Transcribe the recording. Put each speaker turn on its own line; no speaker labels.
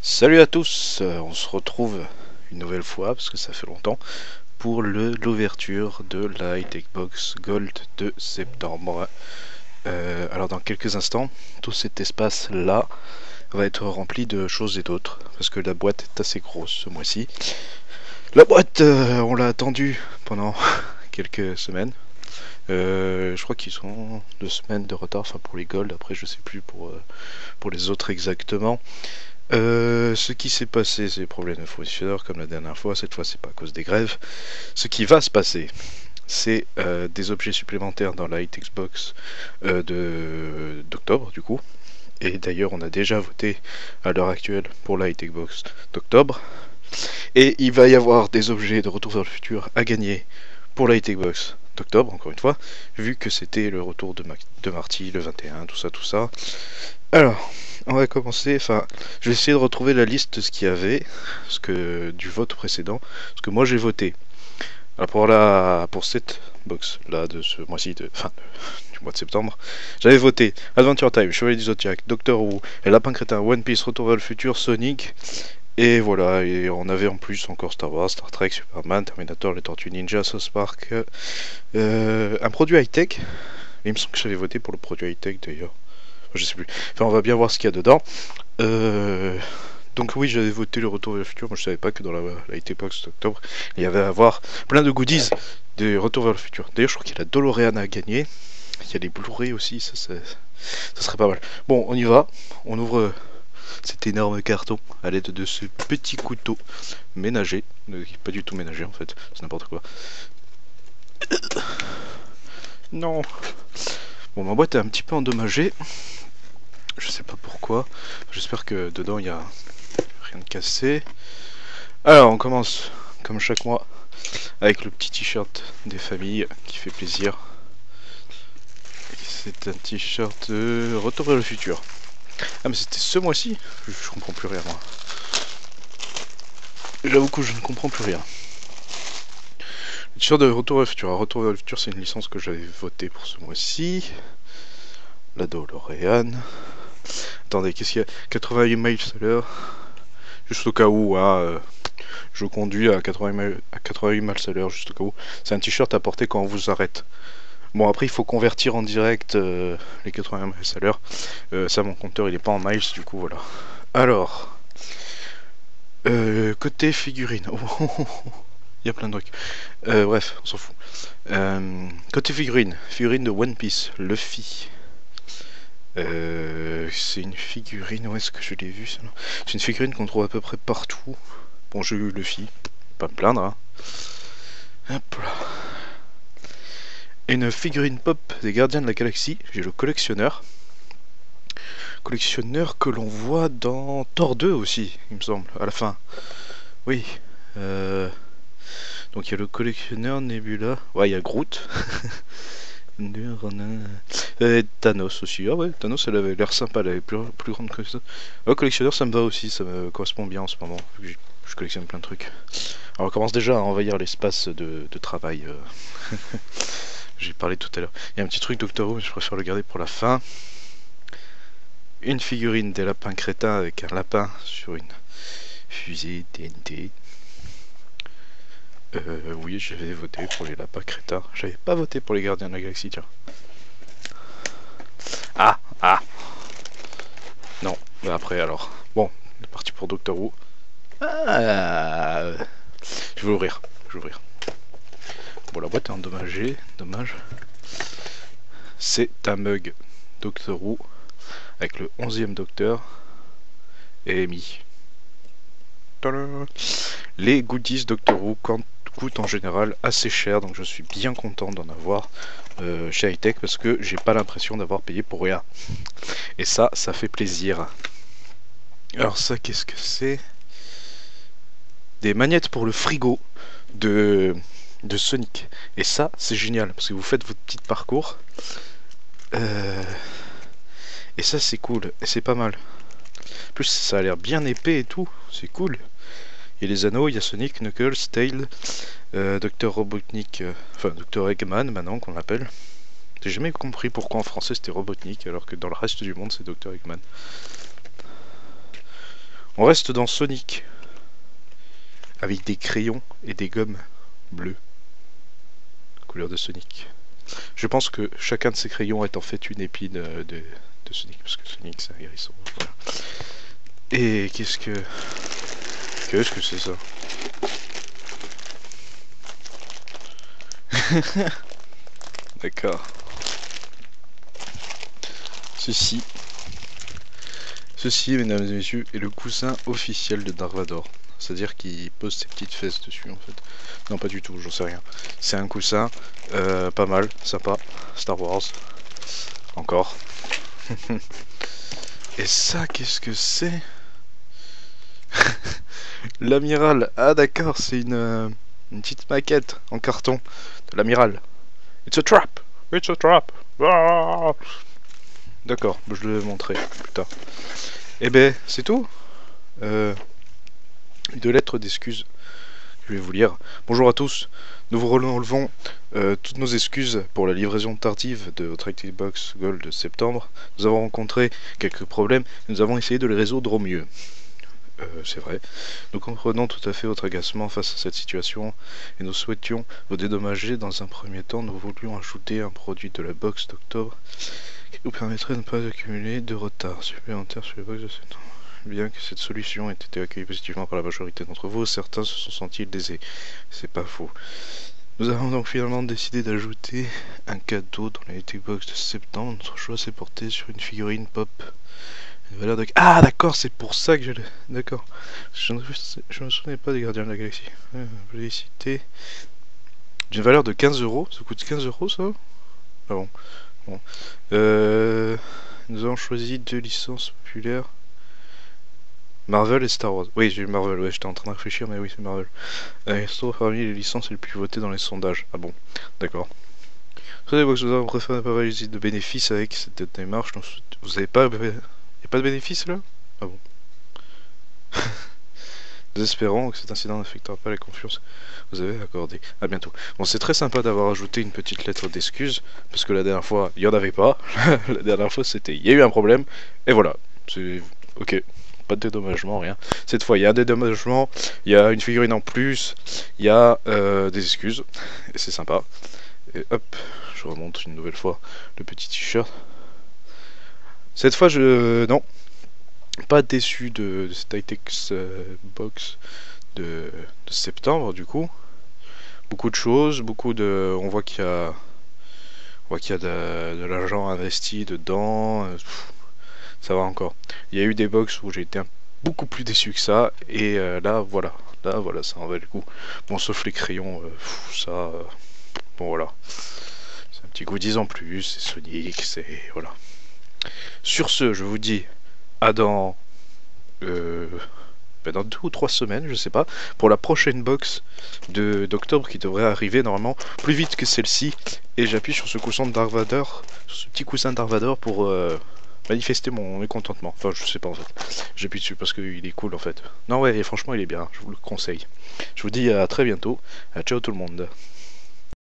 Salut à tous, on se retrouve une nouvelle fois, parce que ça fait longtemps, pour l'ouverture de la High-Tech Box Gold de septembre. Alors dans quelques instants, tout cet espace-là va être rempli de choses et d'autres, parce que la boîte est assez grosse ce mois-ci. La boîte, on l'a attendue pendant quelques semaines. Je crois qu'ils sont 2 semaines de retard, enfin pour les Gold, après je sais plus pour les autres exactement. Ce qui s'est passé, c'est des problèmes de fournisseurs comme la dernière fois. Cette fois, c'est pas à cause des grèves. Ce qui va se passer, c'est des objets supplémentaires dans la High-Tech Box d'octobre, du coup. Et d'ailleurs, on a déjà voté à l'heure actuelle pour la High-Tech Box d'octobre. Et il va y avoir des objets de Retour vers le futur à gagner pour la High-Tech Box d'octobre, encore une fois, vu que c'était le retour de Marty, le 21, tout ça, tout ça. Alors, on va commencer, enfin, je vais essayer de retrouver la liste de ce qu'il y avait, du vote précédent, ce que moi j'ai voté. Alors pour cette box là de ce mois-ci, du mois de septembre, j'avais voté Adventure Time, Chevalier du Zodiac, Doctor Who, El Lapin Crétin, One Piece, Retour vers le futur, Sonic, et voilà, et on avait en plus encore Star Wars, Star Trek, Superman, Terminator, les Tortues Ninja, South Park, un produit high-tech. Il me semble que j'avais voté pour le produit high-tech d'ailleurs. Je sais plus. Enfin, on va bien voir ce qu'il y a dedans. Donc oui, j'avais voté le Retour vers le futur. Moi, je savais pas que dans la High-Tech Box d'octobre, il y avait à avoir plein de goodies de Retour vers le futur. D'ailleurs, je crois qu'il y a la DeLorean à gagner. Il y a les Blu-ray aussi, ça serait pas mal. Bon, on y va. On ouvre cet énorme carton à l'aide de ce petit couteau ménager. Pas du tout ménager en fait, c'est n'importe quoi. Non. Bon, ma boîte est un petit peu endommagée. Je sais pas pourquoi. J'espère que dedans il y a rien de cassé. Alors on commence comme chaque mois avec le petit t-shirt des familles qui fait plaisir. C'est un t-shirt Retour vers le futur. Ah mais c'était ce mois-ci. Je comprends plus rien moi. J'avoue que je ne comprends plus rien. Le t-shirt de Retour vers le futur. Alors, Retour vers le futur, c'est une licence que j'avais votée pour ce mois-ci. La DeLorean. Attendez, qu'est-ce qu'il y a? 88 miles à l'heure. Juste au cas où, hein, je conduis à 88 miles à l'heure, juste au cas où. C'est un t-shirt à porter quand on vous arrête. Bon, après, il faut convertir en direct les 80 miles à l'heure. Ça, mon compteur, il est pas en miles, du coup, voilà. Alors, côté figurine. Il y a plein de trucs. Bref, on s'en fout. Côté figurine de One Piece, Luffy. C'est une figurine, où est-ce que je l'ai vue ça? C'est une figurine qu'on trouve à peu près partout. Bon, j'ai eu Luffy, pas me plaindre. Hein. Hop là. Une figurine pop des Gardiens de la Galaxie, j'ai le collectionneur. Collectionneur que l'on voit dans Thor 2 aussi, il me semble, à la fin. Oui. Donc il y a le collectionneur Nebula. Ouais, il y a Groot. Thanos aussi. Ah ouais, Thanos elle avait l'air sympa, elle avait plus grande que ça. Ouais, collectionneur ça me va aussi, ça me correspond bien en ce moment, vu que je collectionne plein de trucs. Alors on commence déjà à envahir l'espace de travail. J'ai parlé tout à l'heure. Il y a un petit truc Doctor Who, mais je préfère le garder pour la fin. Une figurine des lapins crétins avec un lapin sur une fusée TNT. Oui, j'avais voté pour les lapins crétins. J'avais pas voté pour les gardiens de la galaxie, tiens. Ah. Non, mais après alors. Bon, on est parti pour Doctor Who. Ah, je vais ouvrir. Bon, la boîte est endommagée, dommage. C'est un mug Doctor Who avec le 11e Docteur et Amy. Les goodies Doctor Who coûtent en général assez cher, donc je suis bien content d'en avoir chez High-Tech parce que j'ai pas l'impression d'avoir payé pour rien. Et ça fait plaisir. Alors ça, qu'est-ce que c'est? Des magnettes pour le frigo de Sonic. Et ça, c'est génial parce que vous faites votre petit parcours. Et ça, c'est cool. Et c'est pas mal. En plus, ça a l'air bien épais et tout. C'est cool. Il y a les anneaux, il y a Sonic, Knuckles, Tails, Dr Robotnik, enfin Dr Eggman maintenant qu'on l'appelle. J'ai jamais compris pourquoi en français c'était Robotnik alors que dans le reste du monde c'est Dr Eggman. On reste dans Sonic. Avec des crayons et des gommes bleues. Couleur de Sonic. Je pense que chacun de ces crayons est en fait une épine de Sonic. Parce que Sonic c'est un hérisson. Voilà. Et qu'est-ce que c'est ça? D'accord. Ceci, mesdames et messieurs, est le coussin officiel de Dark Vador. C'est-à-dire qu'il pose ses petites fesses dessus en fait. Non, pas du tout, j'en sais rien. C'est un coussin pas mal, sympa. Star Wars. Encore. Et ça, qu'est-ce que c'est? L'amiral. Ah d'accord, c'est une petite maquette en carton de l'amiral. It's a trap! It's a trap! Ah, d'accord, je le montrer plus tard. Eh ben, c'est tout. Deux lettres d'excuses. Je vais vous lire. Bonjour à tous. Nous vous relevons toutes nos excuses pour la livraison tardive de votre Xbox Gold de septembre. Nous avons rencontré quelques problèmes et nous avons essayé de les résoudre au mieux. C'est vrai. Nous comprenons tout à fait votre agacement face à cette situation et nous souhaitions vous dédommager. Dans un premier temps, nous voulions ajouter un produit de la box d'octobre qui nous permettrait de ne pas accumuler de retard supplémentaire sur les box de septembre. Bien que cette solution ait été accueillie positivement par la majorité d'entre vous, certains se sont sentis lésés. C'est pas faux. Nous avons donc finalement décidé d'ajouter un cadeau dans la Xbox de septembre. Notre choix s'est porté sur une figurine pop. Ah d'accord, c'est pour ça que je l'ai... D'accord. Je me souvenais pas des Gardiens de la Galaxie. Je l'ai cité. D'une valeur de 15 €. Ça coûte 15 € ça? Ah bon. Bon. Nous avons choisi deux licences populaires. Marvel et Star Wars. Oui, j'ai eu Marvel, ouais, j'étais en train de réfléchir, mais oui, c'est Marvel. Ils sont parmi les licences les plus votées dans les sondages. Ah bon, d'accord. Vous avez préféré pas mal de bénéfices avec cette démarche. Vous avez pas... Y'a pas de bénéfices là? Ah bon. Nous espérons que cet incident n'affectera pas la confiance que vous avez accordée. À bientôt. Bon, c'est très sympa d'avoir ajouté une petite lettre d'excuse, parce que la dernière fois, il n'y en avait pas. La dernière fois, c'était, il y a eu un problème, et voilà. C'est ok. Pas de dédommagement, rien. Cette fois, il y a un dédommagement, il y a une figurine en plus, il y a des excuses, et c'est sympa. Et hop, je remonte une nouvelle fois le petit t-shirt. Cette fois, non, pas déçu de cette high-tech box de septembre, du coup. Beaucoup de choses, on voit qu'il y a, de l'argent investi dedans. Ça va encore. Il y a eu des box où j'ai été beaucoup plus déçu que ça, et là, voilà, ça en valait le coup. Bon, sauf les crayons, ça, bon voilà. C'est un petit goodies en plus, c'est Sonic, c'est voilà. Sur ce, je vous dis à dans 2 ou 3 semaines, je sais pas, pour la prochaine box d'octobre qui devrait arriver normalement plus vite que celle-ci. Et j'appuie sur ce coussin de Dark Vador, sur ce petit coussin de Dark Vador pour manifester mon mécontentement. Enfin, je sais pas en fait. J'appuie dessus parce qu'il est cool en fait. Non, ouais, et franchement, il est bien, je vous le conseille. Je vous dis à très bientôt. Ciao tout le monde.